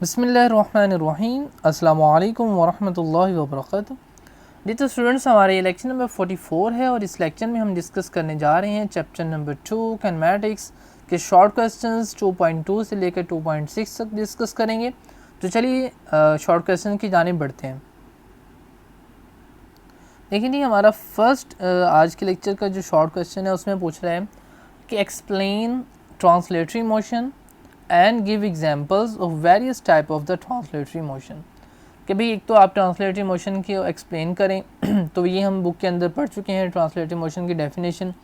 बिस्मिल्लाहिर्रहमानिर्रहीम अस्सलामु अलैकुम वरहमतुल्लाहि वबरकातुहू। जी तो स्टूडेंट्स, हमारे ये लेक्चर नंबर 44 है और इस लेक्चर में हम डिस्कस करने जा रहे हैं चैप्टर नंबर 2 कैनमेटिक्स के शॉर्ट क्वेश्चंस 2.2 से लेकर 2.6 तक डिस्कस करेंगे। तो चलिए शॉर्ट क्वेश्चन की जानिब बढ़ते हैं। देखिए जी, हमारा फर्स्ट आज के लेक्चर का जो शॉर्ट क्वेश्चन है उसमें पूछ रहा है कि explain translatory motion and give examples of various type of the translatory motion. कि भाई एक तो आप ट्रांसलेटरी मोशन की एक्सप्लेन करें तो ये हम बुक के अंदर पढ़ चुके हैं, ट्रांसलेटरी मोशन की डेफिनेशन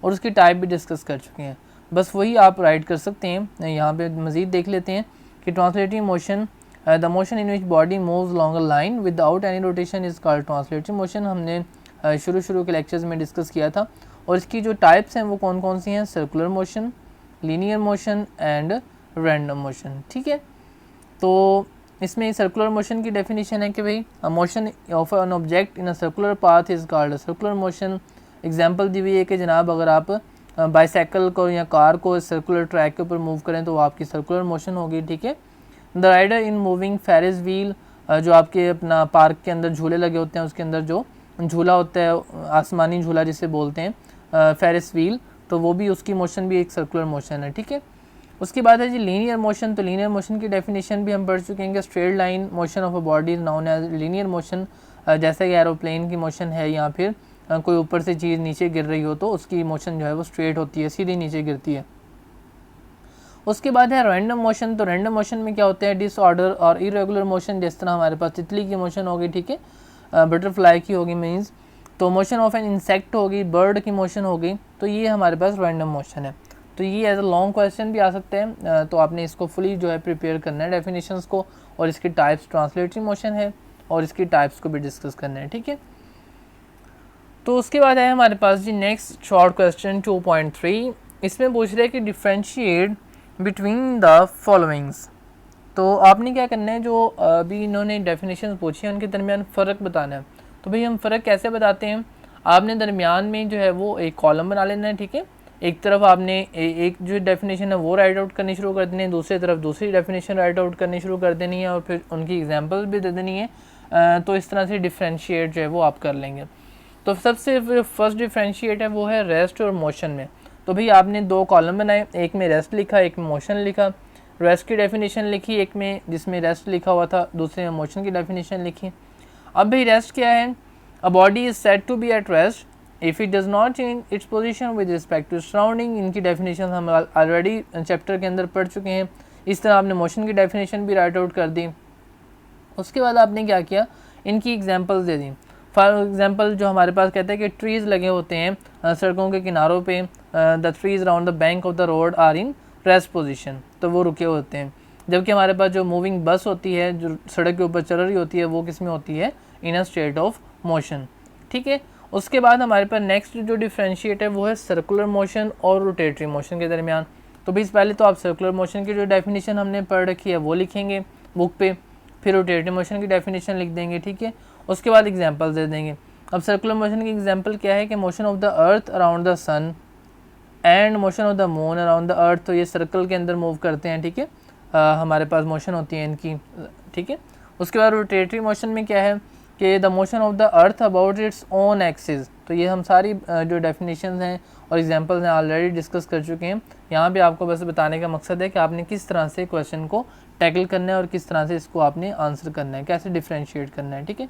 और उसकी टाइप भी डिस्कस कर चुके हैं। बस वही आप राइट कर सकते हैं। यहाँ पे मज़ीद देख लेते हैं कि translatory motion the motion in which body moves long a line without any rotation is called translatory motion. हमने शुरू के लेक्चर्स में डिस्कस किया था। और इसकी जो टाइप्स हैं वो कौन कौन सी हैं? Circular motion, linear motion and random motion. ठीक है, तो इसमें सर्कुलर मोशन की डेफिनेशन है कि भाई motion of an object in a circular path is called a circular motion. Example दी हुई है कि जनाब अगर आप बाईसाइकिल को या कार को सर्कुलर ट्रैक के ऊपर मूव करें तो वो आपकी सर्कुलर मोशन होगी। ठीक है, the rider in moving Ferris wheel, जो आपके अपना पार्क के अंदर झूले लगे होते हैं उसके अंदर जो झूला होता है आसमानी झूला जिसे बोलते हैं फेरिस व्हील, तो वो भी उसकी मोशन भी एक सर्कुलर मोशन है। ठीक है, उसके बाद है जी लीनियर मोशन। तो लीनियर मोशन की डेफिनेशन भी हम पढ़ चुके हैं कि straight line motion of a body is known as linear motion. जैसे कि एरोप्लेन की मोशन है या फिर कोई ऊपर से चीज़ नीचे गिर रही हो तो उसकी मोशन जो है वो स्ट्रेट होती है, सीधी नीचे गिरती है। उसके बाद है रैंडम मोशन। तो रैंडम मोशन में क्या होता है? डिसऑर्डर और इरेगुलर मोशन। जिस तरह हमारे पास तितली की मोशन होगी, ठीक है, बटरफ्लाई की होगी मीन्स, तो मोशन ऑफ एन इंसेक्ट होगी, बर्ड की मोशन होगी, तो ये हमारे पास रैंडम मोशन है। तो ये एज अ लॉन्ग क्वेश्चन भी आ सकते हैं, तो आपने इसको फुली जो है प्रिपेयर करना है डेफिनेशंस को, और इसकी टाइप्स ट्रांसलेटरी मोशन है और इसकी टाइप्स को भी डिस्कस करना है। ठीक है, तो उसके बाद है हमारे पास जी नेक्स्ट शॉर्ट क्वेश्चन 2.3। इसमें पूछ रहे हैं कि डिफ्रेंशिएट बिटवीन द फॉलोइंग्स। तो आपने क्या करना है, जो अभी इन्होंने डेफिनेशन पूछी है उनके दरमियान फ़र्क बताना है। तो भाई हम फ़र्क कैसे बताते हैं? आपने दरमियान में जो है वो एक कॉलम बना लेना है। ठीक है, एक तरफ आपने एक जो डेफिनेशन है वो राइट आउट करनी शुरू कर देनी है, दूसरी तरफ दूसरी डेफिनेशन राइट आउट करनी शुरू कर देनी है और फिर उनकी एग्जांपल भी दे देनी है। तो इस तरह से डिफ्रेंशिएट जो है वो आप कर लेंगे। तो सबसे फर्स्ट डिफ्रेंशिएट है वो है रेस्ट और मोशन में। तो भाई आपने दो कॉलम बनाए, एक में रेस्ट लिखा, एक में मोशन लिखा। रेस्ट की डेफिनेशन लिखी एक में जिसमें रेस्ट लिखा हुआ था, दूसरे में मोशन की डेफिनेशन लिखी। अब भाई रेस्ट क्या है? A body is said to be at rest if it does not change its position with respect to surrounding. इनकी डेफिनेशन हम ऑलरेडी चैप्टर के अंदर पढ़ चुके हैं। इस तरह आपने मोशन की डेफिनेशन भी राइट आउट कर दी। उसके बाद आपने क्या किया, इनकी examples they the. For example जो हमारे पास कहते हैं कि ट्रीज़ लगे होते हैं सड़कों के किनारों पे, the trees around the bank of the road are in rest position, तो वो रुके होते हैं। जबकि हमारे पास जो मूविंग बस होती है जो सड़क के ऊपर चल रही होती है वो किस में होती है? इन अ स्टेट ऑफ मोशन। ठीक है, उसके बाद हमारे पास नेक्स्ट जो डिफ्रेंशिएट है वो है सर्कुलर मोशन और रोटेटरी मोशन के दरमियान। तो भी पहले तो आप सर्कुलर मोशन की जो डेफिनेशन हमने पढ़ रखी है वो लिखेंगे बुक पे, फिर रोटेटरी मोशन की डेफिनेशन लिख देंगे। ठीक है, उसके बाद एग्जांपल दे देंगे। अब सर्कुलर मोशन की एग्जांपल क्या है कि motion of the earth around the sun and motion of the moon around the earth. तो ये सर्कल के अंदर मूव करते हैं। ठीक है, हमारे पास मोशन होती है इनकी। ठीक है, उसके बाद रोटेटरी मोशन में क्या है कि the motion of the earth about its own axis. तो ये हम सारी जो डेफिनेशंस हैं और एग्जांपल्स हैं ऑलरेडी डिस्कस कर चुके हैं। यहाँ पे आपको बस बताने का मकसद है कि आपने किस तरह से क्वेश्चन को टैकल करना है और किस तरह से इसको आपने आंसर करना है, कैसे डिफ्रेंशिएट करना है। ठीक है,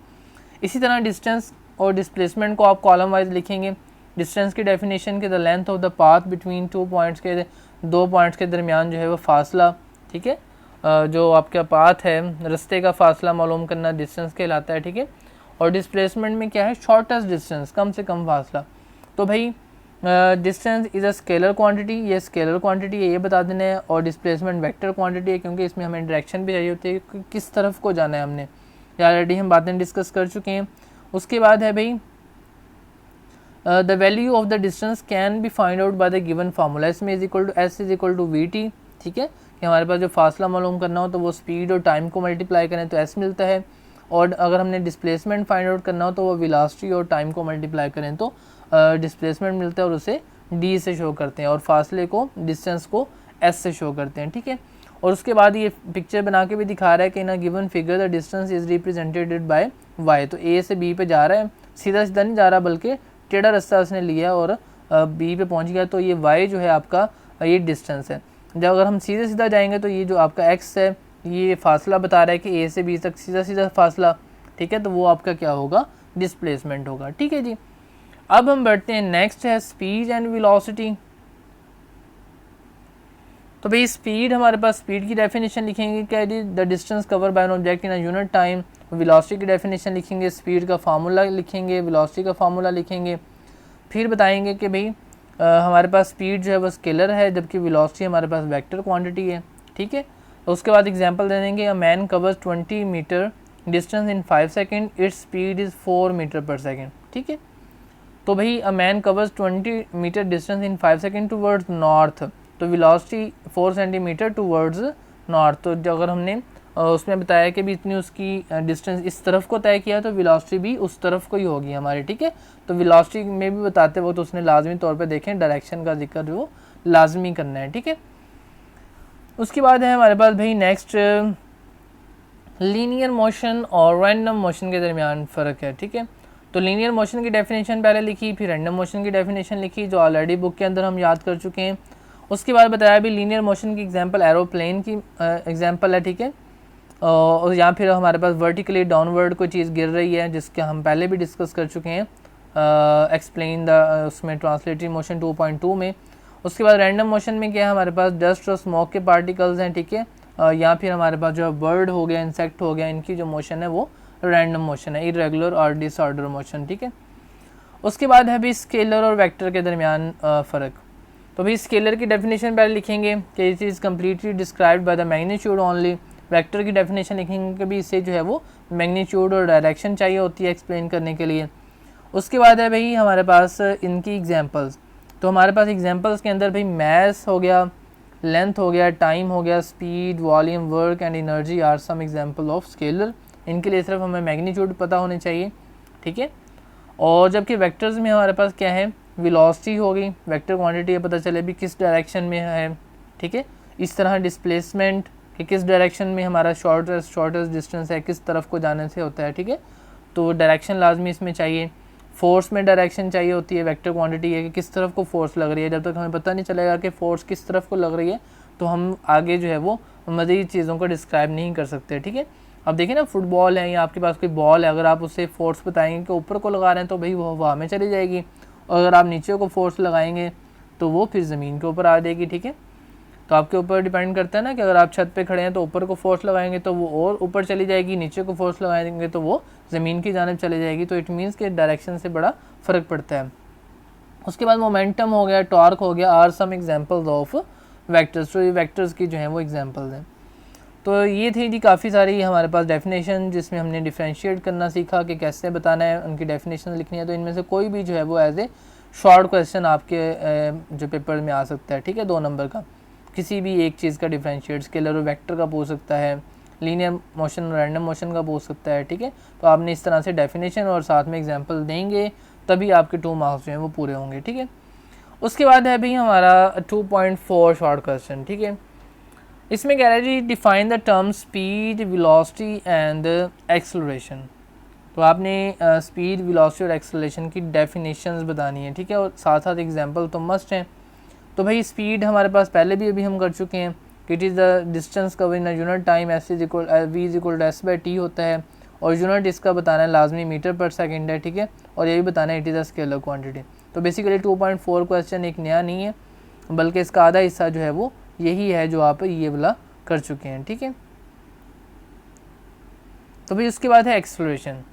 इसी तरह डिस्टेंस और डिस्प्लेसमेंट को आप कॉलम वाइज लिखेंगे। डिस्टेंस की डेफिनेशन के the length of the path between two points के, दो पॉइंट्स के दरमियान जो है वो फासला। ठीक है, जो आपका पाथ है रास्ते का फासला मालूम करना डिस्टेंस कहलाता है। ठीक है, और डिस्प्लेसमेंट में क्या है? शॉर्टेस्ट डिस्टेंस, कम से कम फासला। तो भाई distance is a scalar quantity, ये स्केलर क्वांटिटी है ये बता देना है, और डिस्प्लेसमेंट वेक्टर क्वांटिटी है क्योंकि इसमें हमें डायरेक्शन भी चाहिए होती है कि किस तरफ को जाना है। हमने ऑलरेडी हम बातें डिस्कस कर चुके हैं। उसके बाद है भाई the value of the distance can be find out by the given formula. इसमें is equal to s is equal to v t. ठीक है, कि हमारे पास जो फासला मालूम करना हो तो वो स्पीड और टाइम को मल्टीप्लाई करें तो एस मिलता है, और अगर हमने डिस्प्लेसमेंट फाइंड आउट करना हो तो वो वेलोसिटी और टाइम को मल्टीप्लाई करें तो डिस्प्लेसमेंट मिलता है और उसे डी से शो करते हैं और फासले को डिस्टेंस को एस से शो करते हैं। ठीक है, और उसके बाद ये पिक्चर बना के भी दिखा रहा है कि in a given figure the distance is represented by y. तो ए से बी पे जा रहा है, सीधा सीधा नहीं जा रहा बल्कि टेढ़ा रास्ता उसने लिया और बी पे पहुंच गया, तो ये वाई जो है आपका ये डिस्टेंस है। जब अगर हम सीधे सीधा जाएंगे तो ये जो आपका एक्स है ये फासला बता रहा है कि ए से बी तक सीधा सीधा फासला, ठीक है, तो वो आपका क्या होगा, डिस्प्लेसमेंट होगा। ठीक है जी, अब हम बढ़ते हैं, नेक्स्ट है स्पीड एंड वेलोसिटी। तो भाई स्पीड, हमारे पास स्पीड की डेफिनेशन लिखेंगे क्या है, the distance cover by N object in a unit time. Velocity की डेफिनेशन लिखेंगे, स्पीड का फार्मूला लिखेंगे, वेलोसिटी का फार्मूला लिखेंगे, फिर बताएंगे कि भाई हमारे पास स्पीड जो है वो स्केलर है जबकि वेलोसिटी हमारे पास वेक्टर क्वांटिटी है। ठीक है, उसके बाद एग्जांपल दे देंगे, a man covers 20 meter distance in 5 second, its speed is 4 meter per second. ठीक है, तो भाई a man covers 20 meter distance in 5 second towards north, तो वेलोसिटी 4 सेंटीमीटर टूवर्ड्स नॉर्थ। तो जो अगर हमने उसमें बताया कि भी इतनी उसकी डिस्टेंस इस तरफ को तय किया तो वेलोसिटी भी उस तरफ को ही होगी हमारी। ठीक है, तो वेलोसिटी में भी बताते वक्त तो उसने लाजमी तौर पे देखें डायरेक्शन का जिक्र जो लाजमी करना है। ठीक है, उसके बाद है हमारे पास भाई नेक्स्ट लीनियर मोशन और रैंडम मोशन के दरमियान फ़र्क है। ठीक है, तो लीनियर मोशन की डेफिनेशन पहले लिखी, फिर रैंडम मोशन की डेफिनेशन लिखी जो ऑलरेडी बुक के अंदर हम याद कर चुके हैं। उसके बाद बताया भी लीनियर मोशन की एग्जांपल एरोप्लेन की एग्जांपल है। ठीक है, और यहाँ फिर हमारे पास वर्टिकली डाउनवर्ड कोई चीज़ गिर रही है जिसके हम पहले भी डिस्कस कर चुके हैं एक्सप्लेन द उसमें ट्रांसलेटरी मोशन 2.2 में। उसके बाद रैंडम मोशन में क्या है, हमारे पास डस्ट और स्मोक के पार्टिकल्स हैं। ठीक है, यहाँ फिर हमारे पास जो बर्ड हो गया, इंसेक्ट हो गया, इनकी जो मोशन है वो रैंडम मोशन है, इरेगुलर और डिसऑर्डर मोशन। ठीक है, उसके बाद है भी स्केलर और वेक्टर के दरमियान फ़र्क। तो भाई स्केलर की डेफिनेशन पहले लिखेंगे कि it is completely described by the magnitude only. Vector की डेफिनेशन लिखेंगे कि भी इससे जो है वो मैग्नीट्यूड और डायरेक्शन चाहिए होती है एक्सप्लेन करने के लिए। उसके बाद है भाई हमारे पास इनकी एग्जांपल्स। तो हमारे पास एग्जांपल्स के अंदर भाई मैस हो गया, लेंथ हो गया, टाइम हो गया, speed, volume, work and energy are some example of scalar. इनके लिए सिर्फ हमें मैग्नीट्यूड पता होने चाहिए। ठीक है, और जबकि वेक्टर्स में हमारे पास क्या है, वेलोसिटी हो गई, वेक्टर क्वांटिटी पता चले भी किस डायरेक्शन में है। ठीक है, इस तरह डिस्प्लेसमेंट कि किस डायरेक्शन में हमारा शॉर्टेस्ट डिस्टेंस है, किस तरफ को जाने से होता है। ठीक है, तो डायरेक्शन लाजमी इसमें चाहिए। फोर्स में डायरेक्शन चाहिए होती है, वेक्टर क्वांटिटी है कि किस तरफ को फोर्स लग रही है। जब तक हमें पता नहीं चलेगा कि फोर्स किस तरफ को लग रही है तो हम आगे जो है वो मज़ीद चीज़ों को डिस्क्राइब नहीं कर सकते। ठीक है, अब देखिए ना, फुटबॉल है या आपके पास कोई बॉल है, अगर आप उससे फोर्स बताएंगे कि ऊपर को लगा रहे हैं तो भाई वो हवा में चली जाएगी, और अगर आप नीचे को फोर्स लगाएंगे तो वो फिर ज़मीन के ऊपर आ जाएगी। ठीक है, तो आपके ऊपर डिपेंड करता है ना कि अगर आप छत पे खड़े हैं तो ऊपर को फोर्स लगाएंगे तो वो और ऊपर चली जाएगी, नीचे को फोर्स लगाएंगे तो वो ज़मीन की जानिब चली जाएगी। तो इट मीन्स के डायरेक्शन से बड़ा फ़र्क पड़ता है। उसके बाद मोमेंटम हो गया, टॉर्क हो गया, are some examples of vectors. तो ये वेक्टर्स की जो है वो एग्जांपल्स हैं। तो ये थी जी काफ़ी सारी हमारे पास डेफिनेशन जिसमें हमने डिफ्रेंशिएट करना सीखा कि कैसे बताना है, उनकी डेफिनेशन लिखनी है। तो इनमें से कोई भी जो है वो एज ए शॉर्ट क्वेश्चन आपके जो पेपर में आ सकता है। ठीक है, 2 नंबर का किसी भी एक चीज़ का डिफरेंशिएट, स्केलर और वेक्टर का पूछ सकता है, लीनियर मोशन और रैंडम मोशन का पूछ सकता है। ठीक है, तो आपने इस तरह से डेफिनेशन और साथ में एग्जांपल देंगे तभी आपके 2 मार्क्स जो हैं वो पूरे होंगे। ठीक है, उसके बाद है भाई हमारा 2.4 शॉर्ट क्वेश्चन। ठीक है, इसमें कह रहा है जी define the term speed, velocity and acceleration. तो आपने स्पीड, वेलोसिटी और एक्सेलरेशन की डेफिनेशंस बतानी है। ठीक है, और साथ साथ एग्जांपल तो मस्ट हैं। तो भाई स्पीड हमारे पास पहले भी अभी हम कर चुके हैं कि it is the distance cover in unit time, S is equal V is equal to S by T होता है, और यूनिट इसका बताना है लाजमी मीटर पर सेकेंड है। ठीक है, और ये भी बताना है it is a scalar quantity. तो बेसिकली 2.4 क्वेश्चन एक नया नहीं है बल्कि इसका आधा हिस्सा जो है वो यही है जो आप ये वाला कर चुके हैं। ठीक है, तो भाई उसके बाद है एक्सेलरेशन।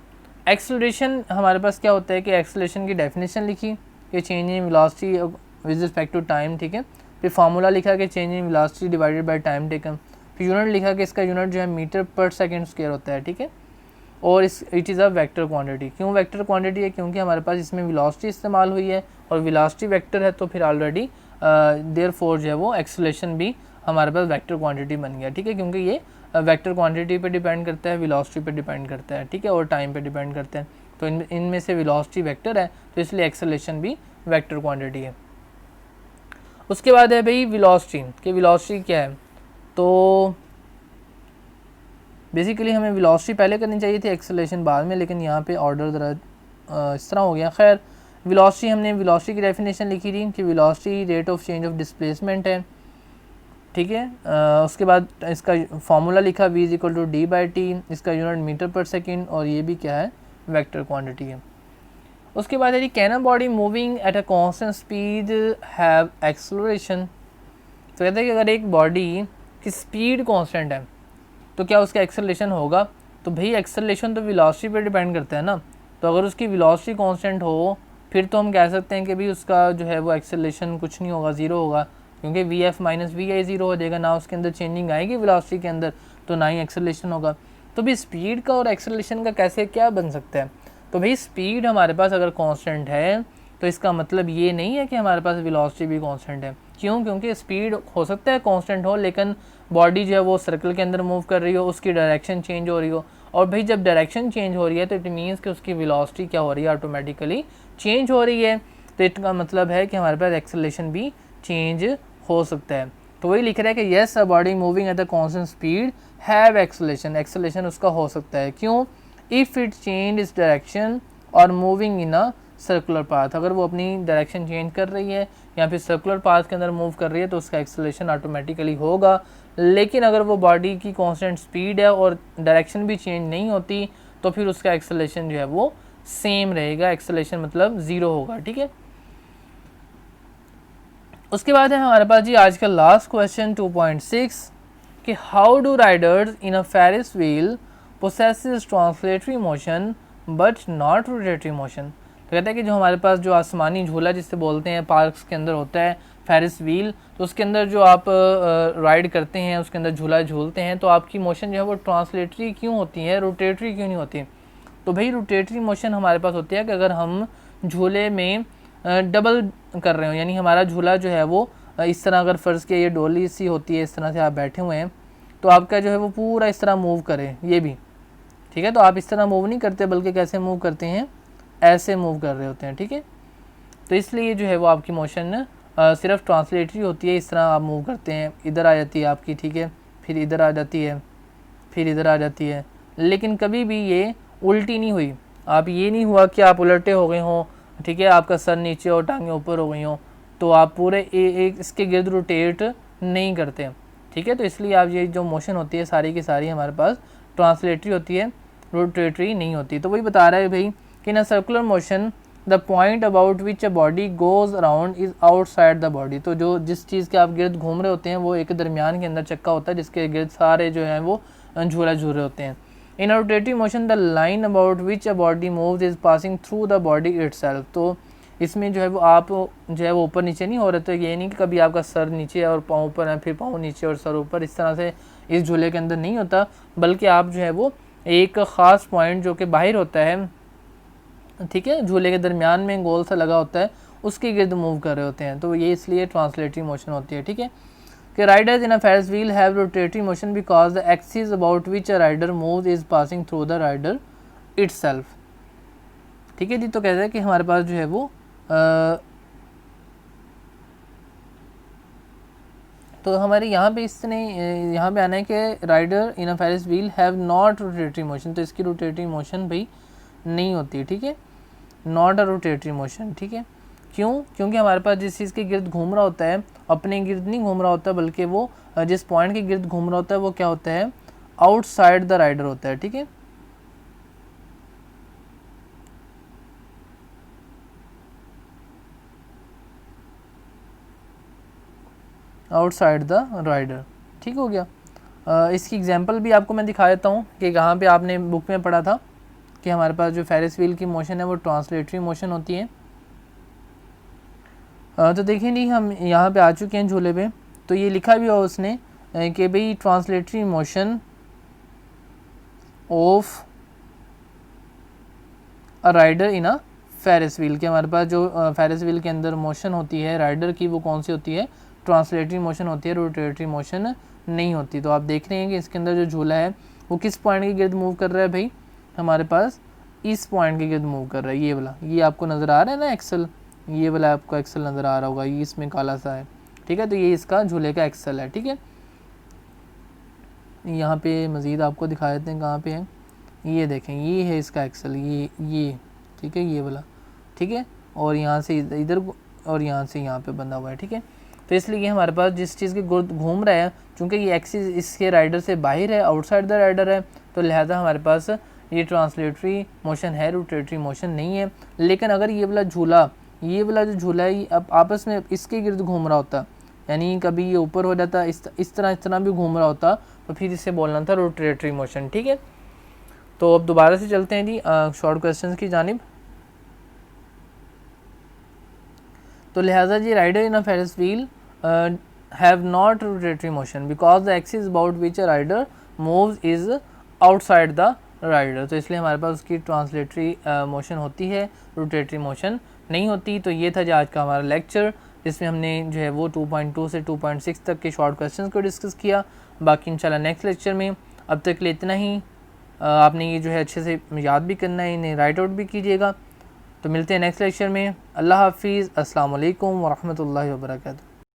एक्सेलरेशन हमारे पास क्या होता है कि एक्सेलरेशन की डेफिनेशन लिखी कि change in velocity with respect to time. ठीक है, फिर फार्मूला लिखा कि change in velocity divided by time taken, फिर यूनिट लिखा कि इसका यूनिट जो है मीटर पर सेकेंड स्क्वायर होता है। ठीक है, और इस it is a vector quantity. क्यों वेक्टर क्वांटिटी है? क्योंकि हमारे पास इसमें वेलोसिटी इस्तेमाल हुई है और वेलोसिटी वेक्टर है, तो फिर ऑलरेडी देयरफॉर जो है वो एक्सेलरेशन भी हमारे पास वेक्टर क्वांटिटी बन गया। ठीक है, क्योंकि ये वेक्टर क्वांटिटी पे डिपेंड करता है, वेलोसिटी पे डिपेंड करता है। ठीक है, और टाइम पे डिपेंड करता है। तो इनमें से वेलोसिटी वेक्टर है तो इसलिए एक्सेलरेशन भी वेक्टर क्वांटिटी है। उसके बाद है भाई वेलोसिटी कि वेलोसिटी क्या है। तो बेसिकली हमें वेलोसिटी पहले करनी चाहिए थी, एक्सेलरेशन बाद में, लेकिन यहाँ पे ऑर्डर ज़रा इस तरह हो गया। खैर वेलोसिटी, हमने वेलोसिटी की डेफिनेशन लिखी थी कि velocity rate of change of displacement है, ठीक है। उसके बाद इसका फार्मूला लिखा v=d/t, इसका यूनिट मीटर पर सेकेंड, और ये भी क्या है, वेक्टर क्वांटिटी है। उसके बाद है can a body moving at a constant speed have acceleration. तो कहते हैं कि अगर एक बॉडी की स्पीड कांस्टेंट है तो क्या उसका एक्सेलरेशन होगा। तो भाई एक्सेलरेशन तो वेलोसिटी पे डिपेंड करता है ना, तो अगर उसकी वेलोसिटी कांस्टेंट हो फिर तो हम कह सकते हैं कि भी उसका जो है वो एक्सेलरेशन कुछ नहीं होगा, ज़ीरो होगा, क्योंकि V F minus V I zero हो जाएगा, ना उसके अंदर चेंजिंग आएगी वेलोसिटी के अंदर, तो ना ही एक्सेलरेशन होगा। तो भी स्पीड का और एक्सेलरेशन का कैसे क्या बन सकता है। तो भाई स्पीड हमारे पास अगर कांस्टेंट है तो इसका मतलब ये नहीं है कि हमारे पास वेलोसिटी भी कांस्टेंट है। क्यों? क्योंकि स्पीड हो सकता है कांस्टेंट हो, लेकिन बॉडी जो है वो सर्कल के अंदर मूव कर रही हो, उसकी डायरेक्शन चेंज हो रही हो, और भाई जब डायरेक्शन चेंज हो रही है तो इट मीन्स कि उसकी वेलोसिटी क्या हो रही है, ऑटोमेटिकली चेंज हो रही है। तो इसका मतलब है कि हमारे पास एक्सेलरेशन भी चेंज हो सकता है। तो वही लिख रहा है कि yes a body moving at a constant speed have acceleration, acceleration उसका हो सकता है। क्यों? If it change its direction और moving in a circular path, अगर वो अपनी डायरेक्शन चेंज कर रही है या फिर सर्कुलर पाथ के अंदर मूव कर रही है तो उसका एक्सेलरेशन ऑटोमेटिकली होगा। लेकिन अगर वो बॉडी की कांस्टेंट स्पीड है और डायरेक्शन भी चेंज नहीं होती तो फिर उसका एक्सेलरेशन जो है वो सेम रहेगा, एक्सेलरेशन मतलब ज़ीरो होगा, ठीक है। उसके बाद है हमारे पास जी आज का लास्ट क्वेश्चन 2.6 कि how do riders in a Ferris wheel possesses translatory motion but not rotatory motion. तो कहता है कि जो हमारे पास जो आसमानी झूला जिससे बोलते हैं पार्क्स के अंदर होता है फेरिस व्हील, तो उसके अंदर जो आप राइड करते हैं, उसके अंदर झूला झूलते हैं, तो आपकी मोशन जो है वो ट्रांसलेटरी क्यों होती है, रोटेटरी क्यों नहीं होती। तो भाई रोटेटरी मोशन हमारे पास होती है कि अगर हम झूले में डबल कर रहे हो, यानी हमारा झूला जो है वो इस तरह, अगर फ़र्ज़ किया ये डोली सी होती है, इस तरह से आप बैठे हुए हैं तो आपका जो है वो पूरा इस तरह मूव करे, ये भी ठीक है। तो आप इस तरह मूव नहीं करते बल्कि कैसे मूव करते हैं, ऐसे मूव कर रहे होते हैं, ठीक है। तो इसलिए जो है वो आपकी मोशन सिर्फ ट्रांसलेटरी होती है, इस तरह आप मूव करते हैं, इधर आ जाती है आपकी, ठीक है, फिर इधर आ जाती है, फिर इधर आ जाती है, लेकिन कभी भी ये उल्टी नहीं हुई। आप ये नहीं हुआ कि आप उलटे हो गए हों, ठीक है, आपका सर नीचे और टांगें ऊपर हो गई हों, तो आप पूरे एक इसके गिर्द रोटेट नहीं करते, ठीक है। तो इसलिए आप ये जो मोशन होती है सारी की सारी हमारे पास ट्रांसलेटरी होती है, रोटेटरी नहीं होती। तो वही बता रहा है भाई कि in circular motion the point about which a body goes around is outside the body. तो जो जिस चीज़ के आप गिर्द घूम रहे होते हैं वो एक दरमियान के अंदर चक्का होता है जिसके गिर्द सारे जो हैं वो झूला झूल रहे होते हैं। In rotatory motion the line about which a body moves is passing through the body itself. तो इसमें जो है वो आप जो है वो ऊपर नीचे नहीं हो रहे, तो ये नहीं कि कभी आपका सर नीचे है और पाँव ऊपर है, फिर पाँव नीचे और सर ऊपर, इस तरह से इस झूले के अंदर नहीं होता, बल्कि आप जो है वो एक ख़ास पॉइंट जो कि बाहर होता है, ठीक है, झूले के दरमियान में गोल सा लगा होता है, उसके गिर्द मूव कर रहे होते हैं। तो ये इसलिए ट्रांसलेटरी मोशन होती है, ठीक है। कि riders in a Ferris wheel have rotatory motion because the axis about which a rider moves is passing through the rider itself, ठीक है जी। तो कहते हैं कि हमारे पास जो है वो तो हमारे यहाँ पे इसने यहाँ पे आना है कि rider in a Ferris wheel have not rotatory motion, तो इसकी रोटेटरी मोशन भाई नहीं होती, ठीक है, नॉट अ रोटेटरी मोशन, ठीक है। क्यों? क्योंकि हमारे पास जिस चीज़ के गिर्द घूम रहा होता है अपने गिर्द नहीं घूम रहा होता, बल्कि वो जिस पॉइंट के गिर्द घूम रहा होता है वो क्या होता है, आउटसाइड द राइडर होता है, ठीक है। आउटसाइड द राइडर, ठीक हो गया। इसकी एग्जांपल भी आपको मैं दिखा देता हूँ कि कहाँ पे आपने बुक में पढ़ा था कि हमारे पास जो फेरिस व्हील की मोशन है वो ट्रांसलेटरी मोशन होती है। तो देखिए नहीं, हम यहाँ पे आ चुके हैं झूले पे, तो ये लिखा भी हो उसने कि भाई translatory motion of a rider in a Ferris wheel, के हमारे पास जो फेरिस व्हील के अंदर मोशन होती है राइडर की, वो कौन सी होती है, ट्रांसलेटरी मोशन होती है, रोटेटरी मोशन नहीं होती। तो आप देख रहे हैं कि इसके अंदर जो झूला है वो किस पॉइंट के गिर्द मूव कर रहा है भाई, हमारे पास इस पॉइंट के गिर्द मूव कर रहा है, ये वाला, ये आपको नज़र आ रहा है ना एक्सल, ये वाला आपको एक्सल नज़र आ रहा होगा, ये इसमें काला सा है, ठीक है। तो ये इसका झूले का एक्सल है, ठीक है। यहाँ पे मज़ीद आपको दिखा देते हैं कहाँ पे है, ये देखें ये है इसका एक्सल, ये ठीक है, ये वाला ठीक है, और यहाँ से इधर और यहाँ से यहाँ पे बंधा हुआ है ठीक है। तो इसलिए हमारे पास जिस चीज़ के गुर्द घूम रहा है, चूँकि ये एक्सिस इसके राइडर से बाहर है, आउटसाइड द राइडर है, तो लिहाजा हमारे पास ये ट्रांसलेटरी मोशन है, रोटेटरी मोशन नहीं है। लेकिन अगर ये वाला झूला, ये वाला जो झूला है अब आपस में इसके गिर्द घूम रहा होता, यानी कभी ये ऊपर हो जाता, इस तरह भी घूम रहा होता, तो फिर इसे बोलना था रोटेटरी मोशन ठीक है। तो अब दोबारा से चलते हैं जी शॉर्ट क्वेश्चंस की जानिब। तो लिहाजा जी rider in a Ferris wheel have not rotatory motion because the axis about which a rider moves is outside the rider। तो इसलिए हमारे पास उसकी ट्रांसलेटरी मोशन होती है, रोटेटरी मोशन नहीं होती। तो ये था जो आज का हमारा लेक्चर, जिसमें हमने जो है वो 2.2 से 2.6 तक के शॉर्ट क्वेश्चंस को डिस्कस किया। बाकी इंशाल्लाह नेक्स्ट लेक्चर में, अब तक के लिए इतना ही। आपने ये जो है अच्छे से याद भी करना है, इन्हें राइट आउट भी कीजिएगा। तो मिलते हैं नेक्स्ट लेक्चर में। अल्लाह हाफिज़, अस्सलाम वालेकुम व रहमतुल्लाहि व बरकातहू।